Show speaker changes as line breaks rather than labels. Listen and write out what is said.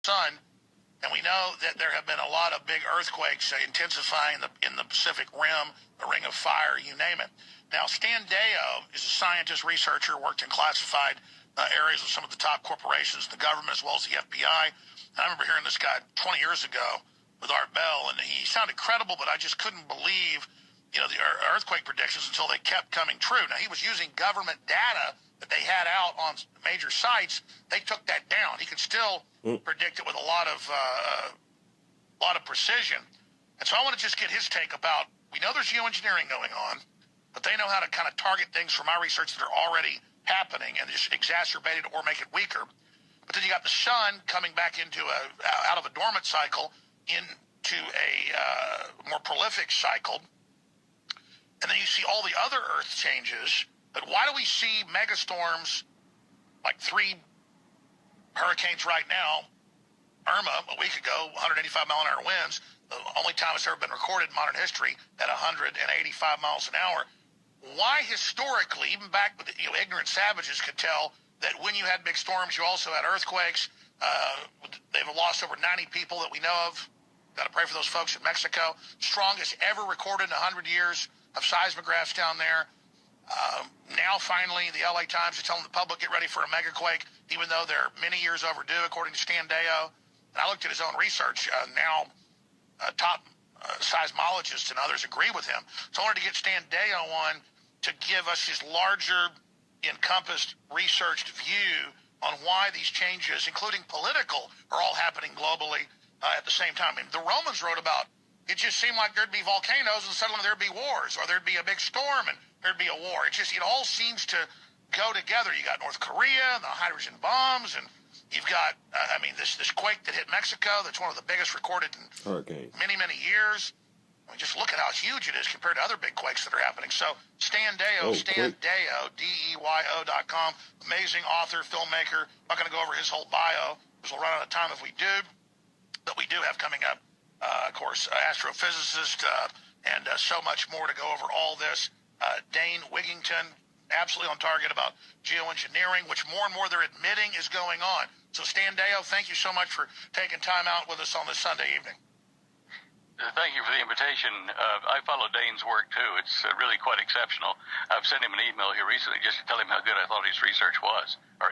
sun. And we know that there have been a lot of big earthquakes intensifying in the Pacific Rim, the Ring of Fire, you name it. Now, Stan Deyo is a scientist, researcher, worked in classified areas with some of the top corporations, the government, as well as the FBI. And I remember hearing this guy 20 years ago with Art Bell, and he sounded credible, but I just couldn't believe, the earthquake predictions until they kept coming true. Now, he was using government data that they had out on major sites. They took that down. He could still predict it with a lot of precision. And so I want to just get his take about, we know there's geoengineering going on, but they know how to kind of target things from my research that are already happening and just exacerbate it or make it weaker. But then you got the sun coming back into out of a dormant cycle into a more prolific cycle. And then you see all the other Earth changes. But why do we see megastorms like 3 hurricanes right now? Irma, a week ago, 185-mile-an-hour winds, the only time it's ever been recorded in modern history at 185 miles an hour. Why historically, even back with ignorant savages could tell that when you had big storms, you also had earthquakes. They've lost over 90 people that we know of. Got to pray for those folks in Mexico. Strongest ever recorded in 100 years of seismographs down there. Now, finally, the LA Times is telling the public, get ready for a megaquake, even though they're many years overdue, according to Stan Deyo. And I looked at his own research. Now, top seismologists and others agree with him. So I wanted to get Stan Deyo on to give us his larger, encompassed, researched view on why these changes, including political, are all happening globally at the same time. I mean, the Romans wrote about it just seemed like there'd be volcanoes and suddenly there'd be wars, or there'd be a big storm and there'd be a war. It all seems to go together. You got North Korea and the hydrogen bombs, and you've got, this quake that hit Mexico that's one of the biggest recorded in many, many years. I mean, just look at how huge it is compared to other big quakes that are happening. So Stan Deyo, Deyo, DEYO.com, amazing author, filmmaker. I'm not going to go over his whole bio because we'll run out of time if we do. But we do have coming up, of course, astrophysicist and so much more to go over all this. Dane Wigington, absolutely on target about geoengineering, which more and more they're admitting is going on. So Stan Deyo, thank you so much for taking time out with us on this Sunday evening.
Thank you for the invitation. I follow Dane's work, too. It's really quite exceptional. I've sent him an email here recently just to tell him how good I thought his research was, or